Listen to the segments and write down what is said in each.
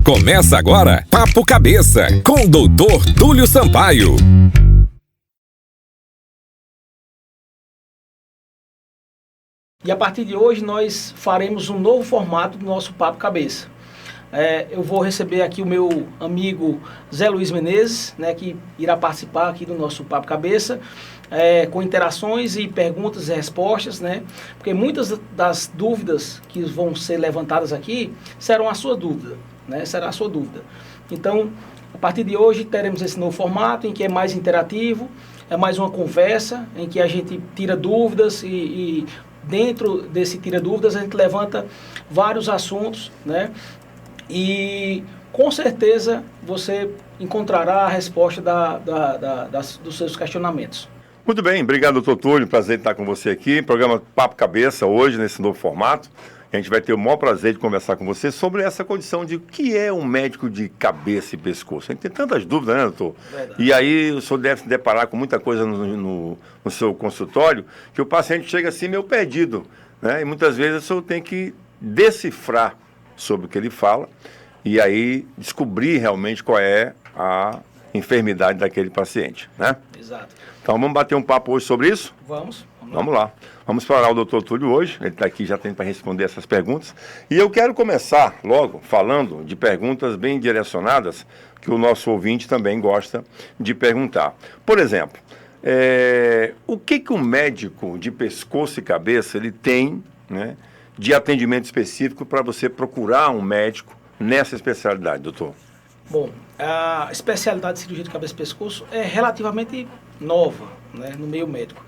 Começa agora Papo Cabeça com o Dr. Túlio Sampaio. E a partir de hoje nós faremos um novo formato do nosso Papo Cabeça. Eu vou receber aqui o meu amigo Zé Luiz Menezes, né, que irá participar aqui do nosso Papo Cabeça, com interações e perguntas e respostas, né, porque muitas das dúvidas que vão ser levantadas aqui serão a sua dúvida, né, será a sua dúvida. Então, a partir de hoje teremos esse novo formato em que é mais interativo, é mais uma conversa em que a gente tira dúvidas e dentro desse tira dúvidas a gente levanta vários assuntos, né? E com certeza você encontrará a resposta dos seus questionamentos. Muito bem, obrigado, doutor Túlio. Prazer em estar com você aqui. Programa Papo Cabeça hoje, nesse novo formato. A gente vai ter o maior prazer de conversar com você sobre essa condição de o que é um médico de cabeça e pescoço. A gente tem tantas dúvidas, né, doutor? Verdade. E aí o senhor deve se deparar com muita coisa no seu consultório, que o paciente chega assim meio perdido, né? E muitas vezes o senhor tem que decifrar sobre o que ele fala e aí descobrir realmente qual é a enfermidade daquele paciente, né? Exato. Então vamos bater um papo hoje sobre isso? Vamos lá. Vamos explorar o doutor Túlio hoje, ele está aqui já tem para responder essas perguntas. E eu quero começar logo falando de perguntas bem direcionadas que o nosso ouvinte também gosta de perguntar. Por exemplo, o que um médico de pescoço e cabeça ele tem, né, de atendimento específico para você procurar um médico nessa especialidade, doutor? Bom, a especialidade de cirurgia de cabeça e pescoço é relativamente nova, né, no meio médico.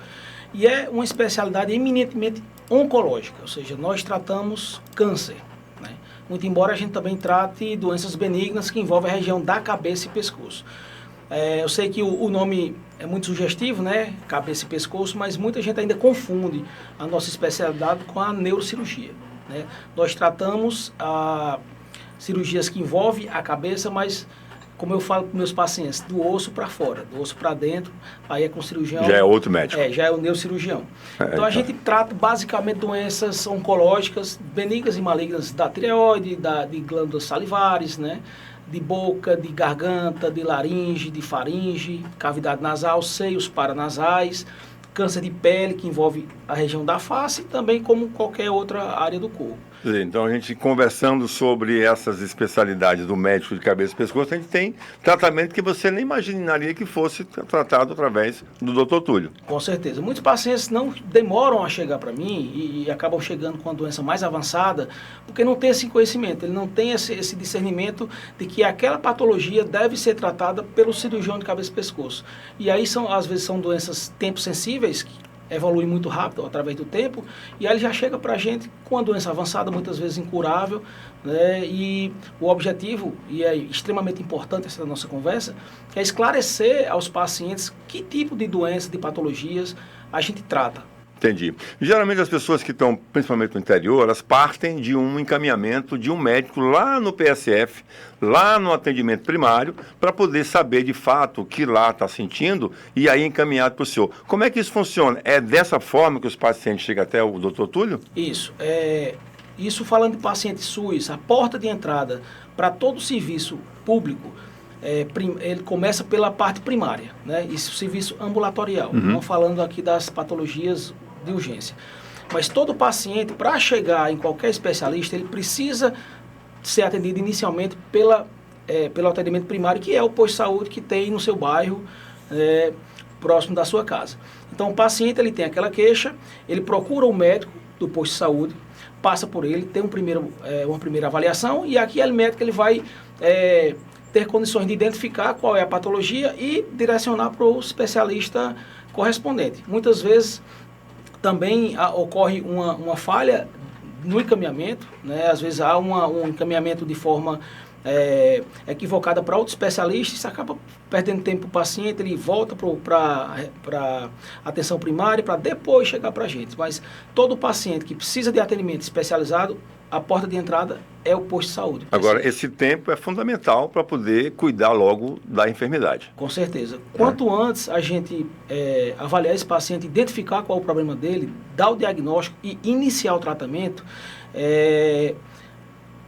E é uma especialidade eminentemente oncológica, ou seja, nós tratamos câncer, né? Muito embora a gente também trate doenças benignas que envolvem a região da cabeça e pescoço. Eu sei que o nome é muito sugestivo, né? Cabeça e pescoço, mas muita gente ainda confunde a nossa especialidade com a neurocirurgia, né? Nós tratamos cirurgias que envolvem a cabeça, mas como eu falo para meus pacientes, do osso para fora, do osso para dentro, aí é com o cirurgião. Já é outro médico. Já é o neurocirurgião. Então a gente trata basicamente doenças oncológicas, benignas e malignas da tireoide, de glândulas salivares, né? De boca, de garganta, de laringe, de faringe, cavidade nasal, seios paranasais, câncer de pele que envolve a região da face, também como qualquer outra área do corpo. Então, a gente conversando sobre essas especialidades do médico de cabeça e pescoço, a gente tem tratamento que você nem imaginaria que fosse tratado através do doutor Túlio. Com certeza. Muitos pacientes não demoram a chegar para mim e acabam chegando com a doença mais avançada porque não tem esse conhecimento, ele não tem esse discernimento de que aquela patologia deve ser tratada pelo cirurgião de cabeça e pescoço. E aí, às vezes, são doenças tempo sensíveis, que evolui muito rápido através do tempo, e aí ele já chega para a gente com a doença avançada, muitas vezes incurável, né? E o objetivo, e é extremamente importante essa nossa conversa, é esclarecer aos pacientes que tipo de doença, de patologias a gente trata. Entendi. Geralmente as pessoas que estão, principalmente no interior, elas partem de um encaminhamento de um médico lá no PSF, lá no atendimento primário, para poder saber de fato o que lá está sentindo e aí encaminhado para o senhor. Como é que isso funciona? É dessa forma que os pacientes chegam até o doutor Túlio? Isso falando de paciente SUS, a porta de entrada para todo o serviço público, ele começa pela parte primária, né? Isso, serviço ambulatorial, não falando aqui das patologias de urgência. Mas todo paciente, para chegar em qualquer especialista, ele precisa ser atendido inicialmente pelo atendimento primário, que é o posto de saúde que tem no seu bairro, próximo da sua casa. Então, o paciente ele tem aquela queixa, ele procura o médico do posto de saúde, passa por ele, tem uma primeira avaliação, e aquele médico ele vai ter condições de identificar qual é a patologia e direcionar para o especialista correspondente. Muitas vezes também ocorre uma falha no encaminhamento, né? Às vezes há um encaminhamento de forma equivocada para outro especialista, isso acaba perdendo tempo para o paciente, ele volta para atenção primária para depois chegar para a gente. Mas todo paciente que precisa de atendimento especializado, a porta de entrada é o posto de saúde. Agora, esse tempo é fundamental para poder cuidar logo da enfermidade. Com certeza. Quanto antes a gente avaliar esse paciente, identificar qual é o problema dele, dar o diagnóstico e iniciar o tratamento,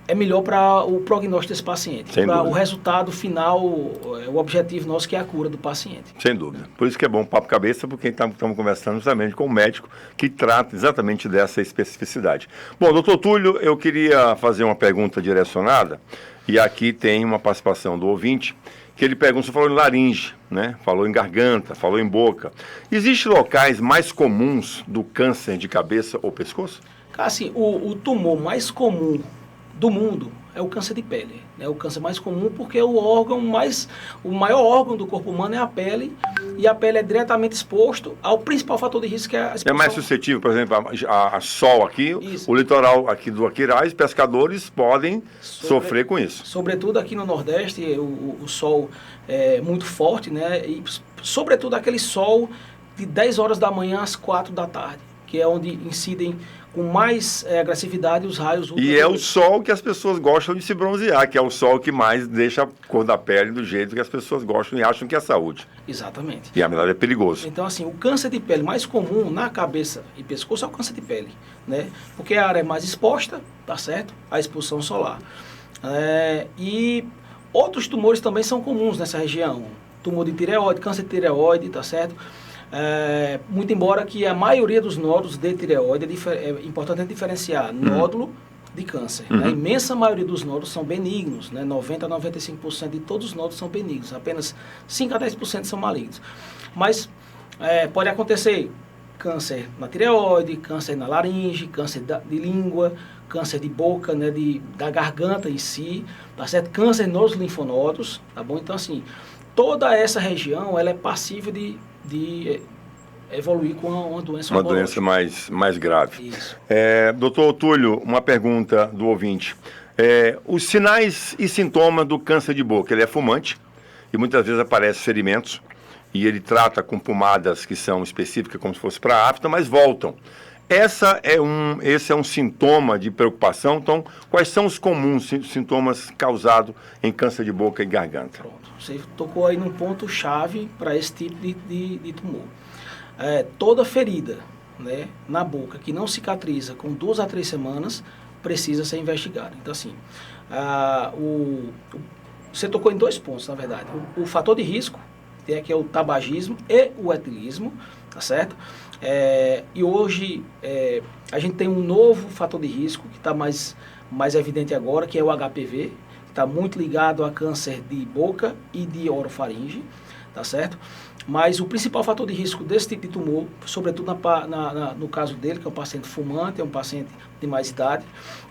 é melhor para o prognóstico desse paciente. Para o resultado final, o objetivo nosso que é a cura do paciente. Sem dúvida. Por isso que é bom papo cabeça, porque estamos conversando justamente com o médico que trata exatamente dessa especificidade. Bom, doutor Túlio, eu queria fazer uma pergunta direcionada, e aqui tem uma participação do ouvinte, que ele pergunta, você falou em laringe, né? Falou em garganta, falou em boca. Existem locais mais comuns do câncer de cabeça ou pescoço? Assim, o tumor mais comum do mundo é o câncer de pele. É o câncer mais comum porque o maior órgão do corpo humano é a pele, e a pele é diretamente exposto ao principal fator de risco, que é a exposição. É mais suscetível, por exemplo, a sol aqui, o litoral aqui do Aquiraz, pescadores podem sofrer com isso. Sobretudo aqui no Nordeste, o sol é muito forte, né? E sobretudo aquele sol de 10 horas da manhã às 4 da tarde, que é onde incidem com mais agressividade os raios ultravioletos. E é o sol que as pessoas gostam de se bronzear, que é o sol que mais deixa a cor da pele do jeito que as pessoas gostam e acham que é saúde. Exatamente. E na verdade é perigoso. Então, assim, o câncer de pele mais comum na cabeça e pescoço é o câncer de pele, né? Porque a área é mais exposta, tá certo? A exposição solar. E outros tumores também são comuns nessa região. Tumor de tireoide, câncer de tireoide, tá certo? Muito embora que a maioria dos nódulos de tireoide, é importante diferenciar nódulo de câncer. Né? A imensa maioria dos nódulos são benignos, né? 90% a 95% de todos os nódulos são benignos, apenas 5% a 10% são malignos. Mas pode acontecer câncer na tireoide, câncer na laringe, câncer de língua, câncer de boca, né? Da garganta em si, tá certo? Câncer nos linfonodos, tá bom? Então, assim, toda essa região ela é passível de evoluir com uma doença uma doença mais grave. Isso. Doutor Túlio, uma pergunta do ouvinte. Os sinais e sintomas do câncer de boca, ele é fumante e muitas vezes aparecem ferimentos e ele trata com pomadas que são específicas como se fosse para afta, mas voltam. Esse é um sintoma de preocupação. Então, quais são os comuns sintomas causados em câncer de boca e garganta? Pronto. Você tocou aí num ponto-chave para esse tipo de tumor. Toda ferida, né, na boca que não cicatriza com 2 a 3 semanas precisa ser investigada. Então, assim, você tocou em 2 pontos, na verdade. O fator de risco, que é o tabagismo e o etilismo, tá certo? E hoje a gente tem um novo fator de risco que está mais evidente agora, que é o HPV, que está muito ligado a câncer de boca e de orofaringe, tá certo? Mas o principal fator de risco desse tipo de tumor, sobretudo no caso dele, que é um paciente fumante, é um paciente de mais idade,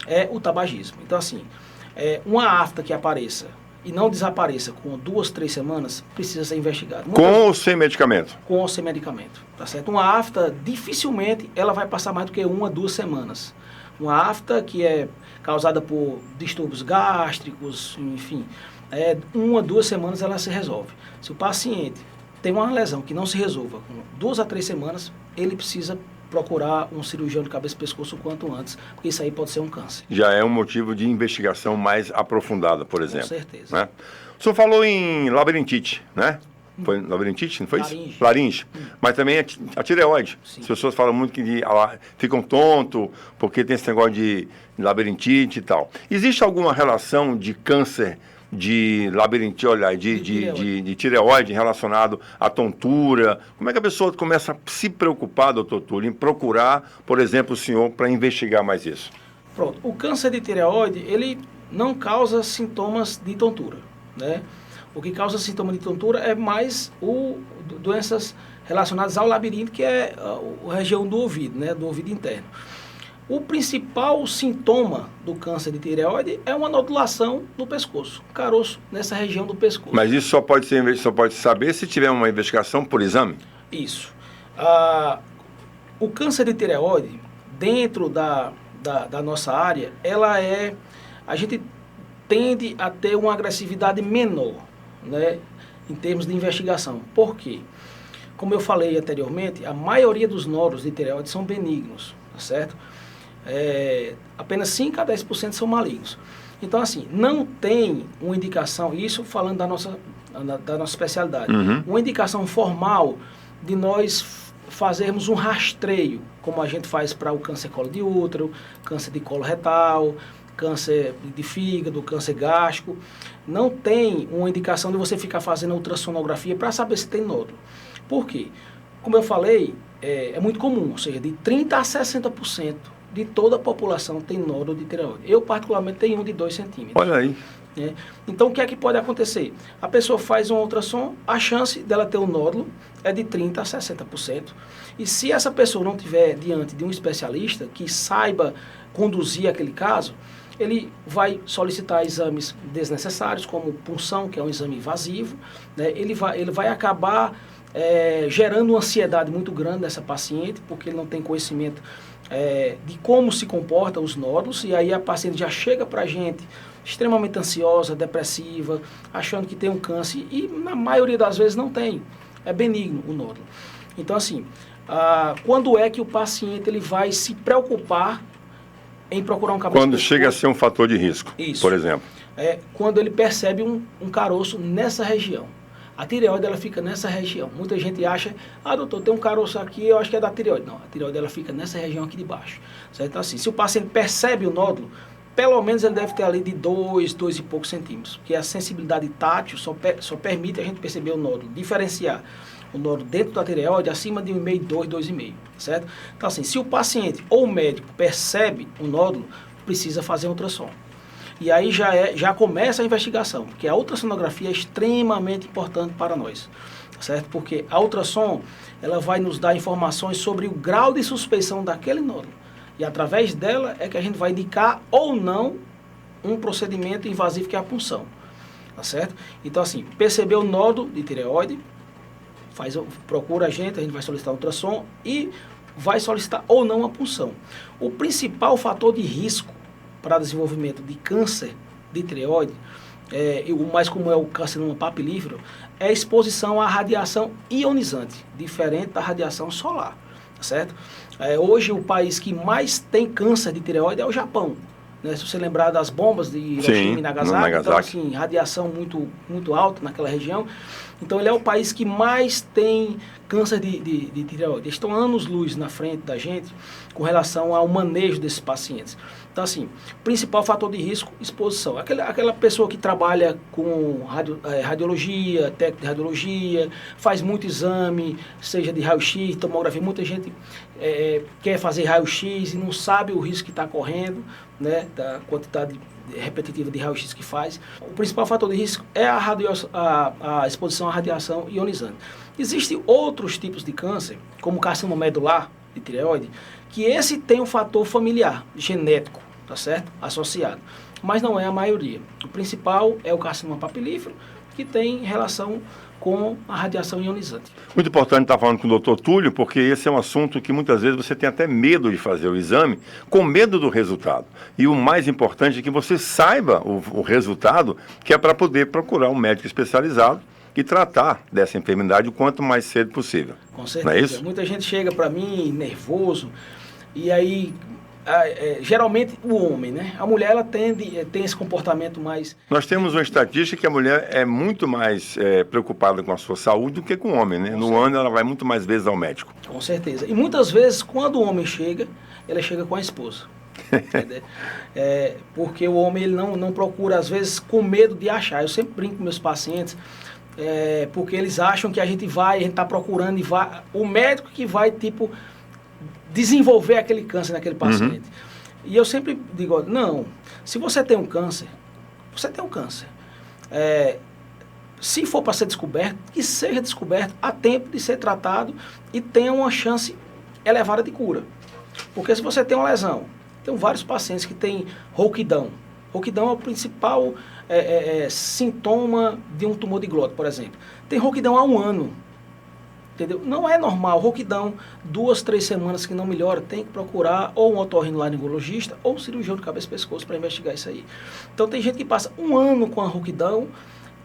é o tabagismo. Então, assim, uma afta que apareça e não desapareça com 2, 3 semanas, precisa ser investigado. Com ou sem medicamento? Com ou sem medicamento, tá certo? Uma afta, dificilmente, ela vai passar mais do que 1 a 2 semanas. Uma afta que é causada por distúrbios gástricos, enfim, 1 a 2 semanas ela se resolve. Se o paciente tem uma lesão que não se resolva com 2 a 3 semanas, ele precisa procurar um cirurgião de cabeça e pescoço o quanto antes, porque isso aí pode ser um câncer. Já é um motivo de investigação mais aprofundada, por exemplo. Com certeza. Né? O senhor falou em labirintite, né? Foi labirintite, não foi Laringe. isso? Laringe. Mas também a tireoide. Sim. As pessoas falam muito que ficam tontos porque tem esse negócio de labirintite e tal. Existe alguma relação de câncer de labirintite, de tireoide relacionado à tontura? Como é que a pessoa começa a se preocupar, doutor Túlio, em procurar, por exemplo, o senhor para investigar mais isso? Pronto. O câncer de tireoide, ele não causa sintomas de tontura, né? O que causa sintoma de tontura é mais doenças relacionadas ao labirinto, que é a região do ouvido, né? Do ouvido interno. O principal sintoma do câncer de tireoide é uma nodulação no pescoço, um caroço nessa região do pescoço. Mas isso só pode saber se tiver uma investigação por exame? Isso. O câncer de tireoide, dentro da nossa área, a gente tende a ter uma agressividade menor, né, em termos de investigação. Por quê? Como eu falei anteriormente, a maioria dos nódulos de tireoide são benignos, tá certo? Apenas 5 a 10% são malignos. Então, assim, não tem uma indicação, isso falando da nossa especialidade, uma indicação formal de nós fazermos um rastreio, como a gente faz para o câncer colo de útero, câncer de colo retal, câncer de fígado, câncer gástrico. Não tem uma indicação de você ficar fazendo ultrassonografia para saber se tem nódulo. Por quê? Como eu falei, é muito comum, ou seja, de 30% a 60% de toda a população tem nódulo de tireoide. Eu, particularmente, tenho um de 2 centímetros. Olha aí. Então, o que é que pode acontecer? A pessoa faz um ultrassom, a chance dela ter um nódulo é de 30% a 60%. E se essa pessoa não estiver diante de um especialista que saiba conduzir aquele caso, ele vai solicitar exames desnecessários, como punção, que é um exame invasivo, né? Ele vai acabar gerando uma ansiedade muito grande nessa paciente, porque ele não tem conhecimento de como se comportam os nódulos, e aí a paciente já chega para a gente extremamente ansiosa, depressiva, achando que tem um câncer, e na maioria das vezes não tem, é benigno o nódulo. Então, assim, quando é que o paciente ele vai se preocupar em procurar um cabeça? Quando chega a ser um fator de risco, Isso. por exemplo. Quando ele percebe um caroço nessa região. A tireoide, ela fica nessa região. Muita gente acha, doutor, tem um caroço aqui, eu acho que é da tireoide. Não, a tireoide, ela fica nessa região aqui de baixo. Certo? Então, assim, se o paciente percebe o nódulo, pelo menos ele deve ter ali de 2 e poucos centímetros. Porque a sensibilidade tátil só permite a gente perceber o nódulo, diferenciar o nódulo dentro da tireoide acima de 1,5, 2,5, certo? Então, assim, se o paciente ou o médico percebe o nódulo, precisa fazer um ultrassom. E aí já começa a investigação, porque a ultrassonografia é extremamente importante para nós, certo? Porque a ultrassom, ela vai nos dar informações sobre o grau de suspeição daquele nódulo. E através dela é que a gente vai indicar ou não um procedimento invasivo, que é a punção, tá certo? Então, assim, percebeu o nódulo de tireoide, procura a gente vai solicitar um ultrassom e vai solicitar ou não a punção. O principal fator de risco para desenvolvimento de câncer de tireoide, o mais comum é o carcinoma papilífero, é a exposição à radiação ionizante, diferente da radiação solar, certo? Hoje o país que mais tem câncer de tireoide é o Japão, né? Se você lembrar das bombas de Hiroshima e Nagasaki, então assim, radiação muito, muito alta naquela região. Então ele é o país que mais tem câncer de tireoide. Eles estão anos-luz na frente da gente com relação ao manejo desses pacientes. Então, assim, principal fator de risco, exposição. Aquela pessoa que trabalha com radiologia, técnico de radiologia, faz muito exame, seja de raio-x, tomografia. Muita gente quer fazer raio-x e não sabe o risco que está correndo, né, da quantidade repetitiva de raio-x que faz. O principal fator de risco é a exposição à radiação ionizante. Existem outros tipos de câncer, como o carcinoma medular de tireoide, que esse tem um fator familiar, genético, tá certo? Associado. Mas não é a maioria. O principal é o carcinoma papilífero, que tem relação com a radiação ionizante. Muito importante estar falando com o doutor Túlio, porque esse é um assunto que muitas vezes você tem até medo de fazer o exame, com medo do resultado. E o mais importante é que você saiba o resultado, que é para poder procurar um médico especializado e tratar dessa enfermidade o quanto mais cedo possível. Com certeza. Não é isso? Muita gente chega para mim nervoso, e aí geralmente o homem, né? A mulher, ela tem esse comportamento mais... Nós temos uma estatística que a mulher é muito mais preocupada com a sua saúde do que com o homem, né? No ano ela vai muito mais vezes ao médico. Com certeza. E muitas vezes, quando o homem chega, ela chega com a esposa. Porque o homem ele não procura, às vezes, com medo de achar. Eu sempre brinco com meus pacientes, porque eles acham que a gente está procurando, o médico que vai, tipo, desenvolver aquele câncer naquele paciente. E eu sempre digo, não, se você tem um câncer, você tem um câncer. Se for para ser descoberto, que seja descoberto a tempo de ser tratado e tenha uma chance elevada de cura. Porque se você tem uma lesão, tem vários pacientes que têm rouquidão. Rouquidão é o principal sintoma de um tumor de glótula, por exemplo. Tem rouquidão há 1 ano. Entendeu? Não é normal, rouquidão, 2, 3 semanas que não melhora, tem que procurar ou um otorrinolaringologista ou um cirurgião de cabeça e pescoço para investigar isso aí. Então tem gente que passa 1 ano com a rouquidão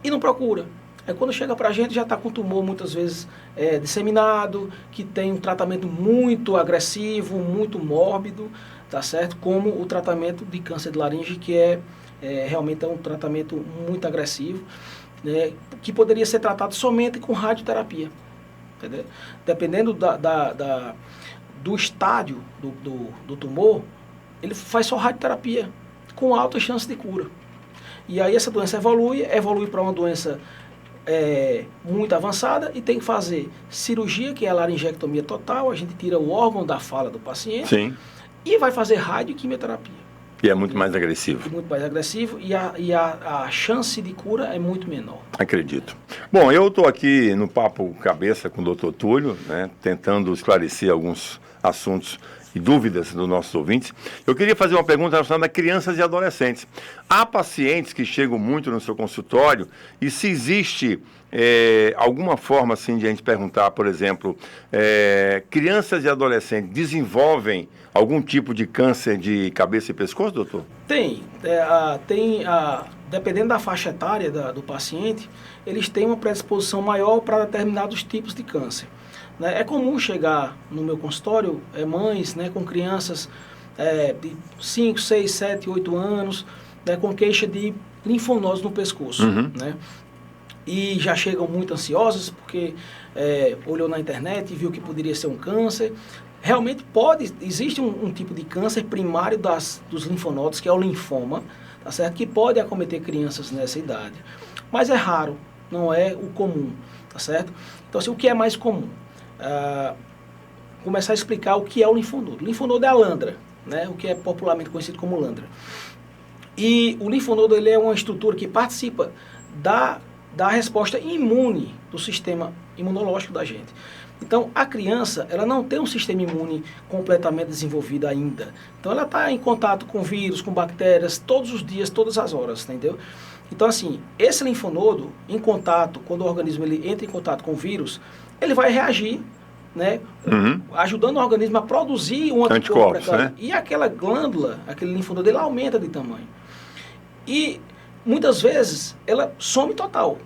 e não procura. Aí quando chega para a gente já está com tumor muitas vezes disseminado, que tem um tratamento muito agressivo, muito mórbido, tá certo? Como o tratamento de câncer de laringe, que realmente é um tratamento muito agressivo, né? Que poderia ser tratado somente com radioterapia. Entendeu? Dependendo do estádio do tumor, ele faz só radioterapia. com alta chance de cura. E aí essa doença evolui para uma doença muito avançada e tem que fazer cirurgia, que é a laringectomia total, a gente tira o órgão da fala do paciente. Sim. E vai fazer radioquimioterapia. E é muito mais agressivo. Muito mais agressivo e a chance de cura é muito menor. Acredito. Bom, eu estou aqui no Papo Cabeça com o Dr. Túlio, né, tentando esclarecer alguns assuntos e dúvidas dos nossos ouvintes. Eu queria fazer uma pergunta relacionada a crianças e adolescentes. Há pacientes que chegam muito no seu consultório e se existe alguma forma assim de a gente perguntar, por exemplo, crianças e adolescentes desenvolvem algum tipo de câncer de cabeça e pescoço, doutor? Tem. Dependendo da faixa etária do paciente, eles têm uma predisposição maior para determinados tipos de câncer. É comum chegar no meu consultório mães, né, com crianças de 5, 6, 7, 8 anos, né, com queixa de linfonose no pescoço. Uhum. Né? E já chegam muito ansiosas porque olhou na internet e viu que poderia ser um câncer. Realmente existe um tipo de câncer primário dos linfonodos, que é o linfoma, tá certo? Que pode acometer crianças nessa idade. Mas é raro, não é o comum, tá certo? Então, assim, o que é mais comum? Começar a explicar o que é o linfonodo. O linfonodo é a landra, né? O que é popularmente conhecido como landra. E o linfonodo ele é uma estrutura que participa da resposta imune do sistema imunológico da gente. Então, a criança, ela não tem um sistema imune completamente desenvolvido ainda. Então, ela está em contato com vírus, com bactérias, todos os dias, todas as horas, entendeu? Então, assim, esse linfonodo, em contato, quando o organismo ele entra em contato com o vírus, ele vai reagir, né? Uhum. Ajudando o organismo a produzir um anticorpos, né? E aquela glândula, aquele linfonodo, ele aumenta de tamanho. E, muitas vezes, ela some total.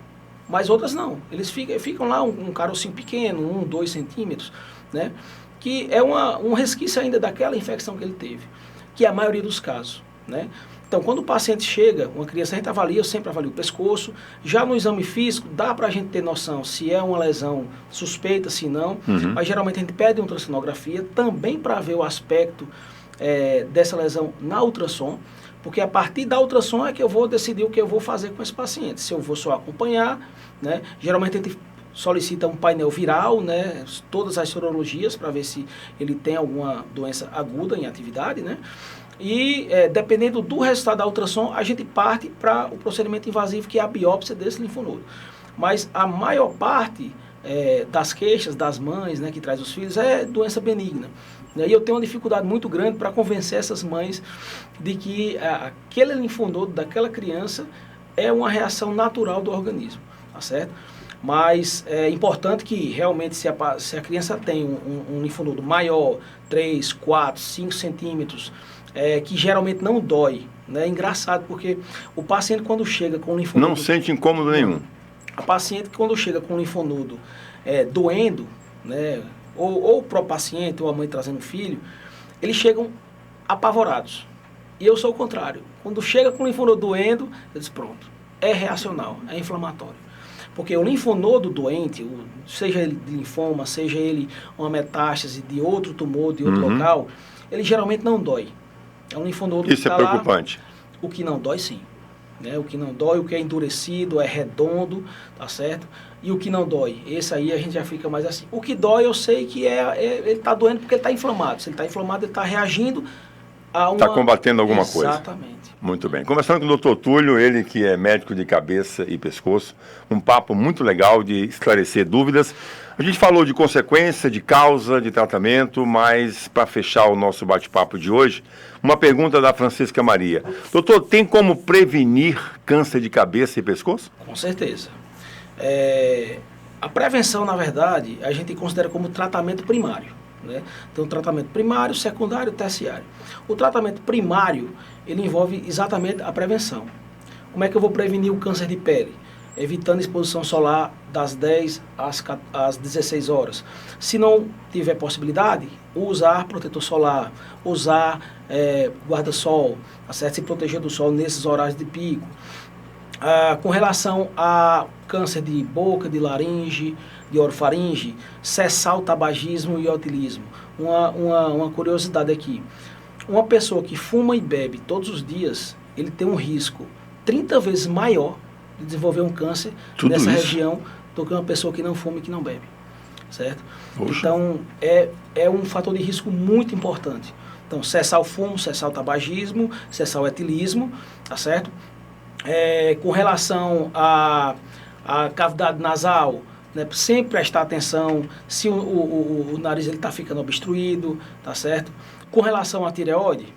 Mas outras não. Eles ficam lá um carocinho pequeno, 1, 2 centímetros, né? Que é um resquício ainda daquela infecção que ele teve, que é a maioria dos casos, né? Então, quando o paciente chega, uma criança, a gente avalia, eu sempre avalio o pescoço. Já no exame físico, dá para a gente ter noção se é uma lesão suspeita, se não. Uhum. Mas geralmente a gente pede uma ultrassonografia também para ver o aspecto dessa lesão na ultrassom. Porque a partir da ultrassom é que eu vou decidir o que eu vou fazer com esse paciente. Se eu vou só acompanhar, né? Geralmente a gente solicita um painel viral, né? Todas as sorologias para ver se ele tem alguma doença aguda em atividade, né? E dependendo do resultado da ultrassom, a gente parte para o procedimento invasivo, que é a biópsia desse linfonodo. Mas a maior parte das queixas das mães, né, que traz os filhos, é doença benigna. E eu tenho uma dificuldade muito grande para convencer essas mães de que aquele linfonodo daquela criança é uma reação natural do organismo, tá certo? Mas é importante que realmente se a criança tem um linfonodo maior, 3, 4, 5 centímetros, que geralmente não dói, né? É engraçado porque o paciente quando chega com linfonodo... Não sente incômodo nenhum. A paciente quando chega com linfonodo doendo, né? Ou o próprio paciente, ou a mãe trazendo o filho, eles chegam apavorados. E eu sou o contrário. Quando chega com o linfonodo doendo, eu digo, pronto, é reacional, é inflamatório. Porque o linfonodo doente, seja ele de linfoma, seja ele uma metástase de outro tumor, de outro local, ele geralmente não dói. É um linfonodo Isso que é tá preocupante. Lá, o que não dói, sim. Né? O que não dói, o que é endurecido, é redondo, tá certo? E o que não dói, esse aí a gente já fica mais assim. O que dói eu sei que ele está doendo porque ele está inflamado. Se ele está inflamado, ele está reagindo a uma... Está combatendo alguma coisa. Exatamente. Muito bem. Conversando com o Dr. Túlio, ele que é médico de cabeça e pescoço, um papo muito legal de esclarecer dúvidas. A gente falou de consequência, de causa, de tratamento, mas para fechar o nosso bate-papo de hoje, uma pergunta da Francisca Maria. Doutor, tem como prevenir câncer de cabeça e pescoço? Com certeza. A prevenção, na verdade, a gente considera como tratamento primário, né? Então, tratamento primário, secundário, terciário. O tratamento primário, ele envolve exatamente a prevenção. Como é que eu vou prevenir o câncer de pele? Evitando exposição solar das 10 às 16 horas. Se não tiver possibilidade, usar protetor solar, usar guarda-sol, tá certo? Se proteger do sol nesses horários de pico. Com relação a câncer de boca, de laringe, de orofaringe, cessar o tabagismo e o etilismo. Uma curiosidade aqui. uma pessoa que fuma e bebe todos os dias, ele tem um risco 30 vezes maior de desenvolver um câncer nessa região do que uma pessoa que não fuma e que não bebe, certo? Poxa. Então, é um fator de risco muito importante. Então, cessar o fumo, cessar o tabagismo, cessar o etilismo, tá certo? Com relação à cavidade nasal, né, sempre prestar atenção se o nariz está ficando obstruído, tá certo? Com relação à tireoide,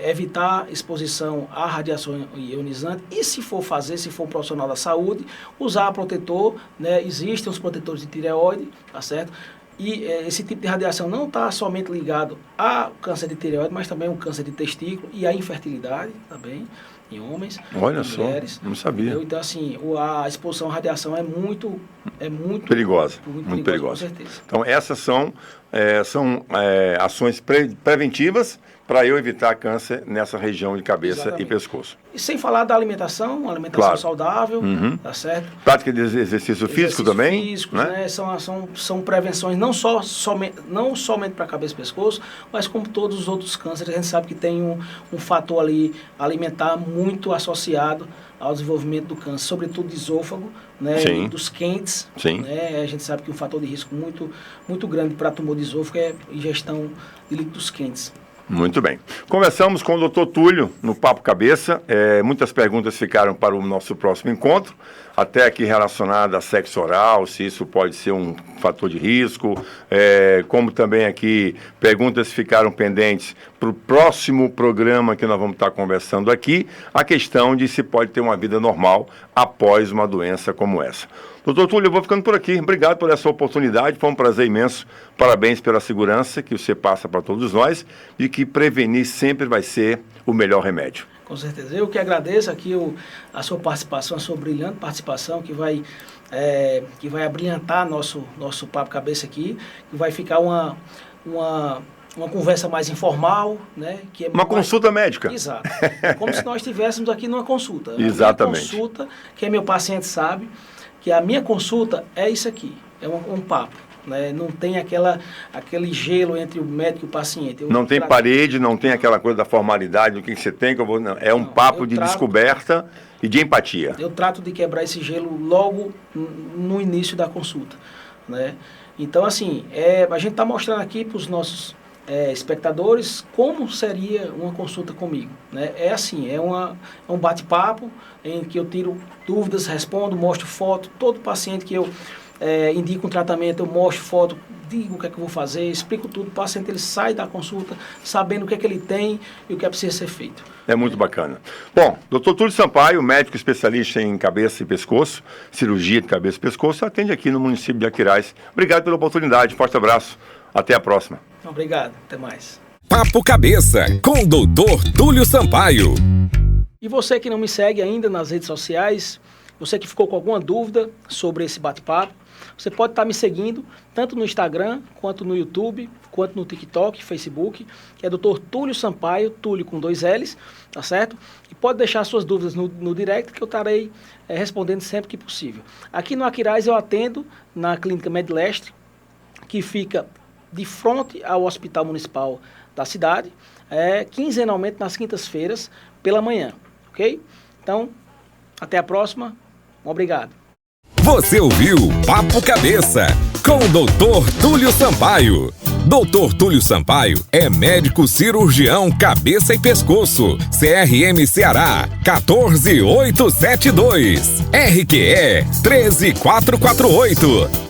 evitar exposição à radiação ionizante e se for um profissional da saúde, usar protetor, né? Existem os protetores de tireoide, tá certo? E esse tipo de radiação não está somente ligado ao câncer de tireoide, mas também ao câncer de testículo e à infertilidade também, em homens, olha em só, mulheres. Não sabia. Entendeu? Então, assim, a exposição à radiação é muito perigosa. Muito perigosa. Com certeza. Então, essas são ações preventivas para eu evitar câncer nessa região de cabeça Exatamente. E pescoço. E sem falar da alimentação claro. Saudável, tá certo? Prática de exercício físico também. Físicos, né? São prevenções não somente para cabeça e pescoço, mas como todos os outros cânceres, a gente sabe que tem um fator ali alimentar muito associado ao desenvolvimento do câncer, sobretudo do esôfago, né, e dos quentes. Né? A gente sabe que um fator de risco muito grande para tumor de esôfago é a ingestão de líquidos quentes. Muito bem. Conversamos com o Dr. Túlio no Papo Cabeça. Muitas perguntas ficaram para o nosso próximo encontro, até aqui relacionada a sexo oral, se isso pode ser um fator de risco, como também aqui perguntas ficaram pendentes para o próximo programa que nós vamos estar conversando aqui, a questão de se pode ter uma vida normal após uma doença como essa. Doutor Túlio, eu vou ficando por aqui. Obrigado por essa oportunidade, foi um prazer imenso. Parabéns pela segurança que você passa para todos nós e que prevenir sempre vai ser o melhor remédio. Com certeza. Eu que agradeço aqui a sua participação, a sua brilhante participação, que vai abrilhantar nosso Papo Cabeça aqui, que vai ficar uma conversa mais informal, né? Que é consulta médica. Exato. Como se nós estivéssemos aqui numa consulta. Exatamente. A minha consulta, quem é meu paciente sabe, que a minha consulta é isso aqui, é um papo. Né? Não tem aquele gelo entre o médico e o paciente. Não tem parede, não tem aquela coisa da formalidade, do que você tem, não. É um papo de descoberta e de empatia. Eu trato de quebrar esse gelo logo no início da consulta. Né? Então, assim, a gente está mostrando aqui para os nossos espectadores como seria uma consulta comigo. Né? É assim, é um bate-papo em que eu tiro dúvidas, respondo, mostro foto, todo paciente que eu indico um tratamento, eu mostro foto, digo o que é que eu vou fazer, explico tudo, o paciente ele sai da consulta sabendo o que é que ele tem e o que é preciso ser feito. É muito bacana. Bom, Dr. Túlio Sampaio, médico especialista em cabeça e pescoço, cirurgia de cabeça e pescoço, atende aqui no município de Aquiraz. Obrigado pela oportunidade, forte abraço, até a próxima. Obrigado, até mais. Papo Cabeça, com o Dr. Túlio Sampaio. E você que não me segue ainda nas redes sociais, você que ficou com alguma dúvida sobre esse bate-papo, você pode estar me seguindo tanto no Instagram, quanto no YouTube, quanto no TikTok, Facebook, que é Dr. Túlio Sampaio, Túlio com 2 L's, tá certo? E pode deixar suas dúvidas no direct que eu estarei respondendo sempre que possível. Aqui no Aquiraz eu atendo na Clínica Medlestre, que fica de frente ao Hospital Municipal da cidade, quinzenalmente nas quintas-feiras pela manhã, ok? Então, até a próxima, obrigado. Você ouviu Papo Cabeça com o Dr. Túlio Sampaio. Dr. Túlio Sampaio é médico cirurgião cabeça e pescoço. CRM Ceará 14872. RQE 13448.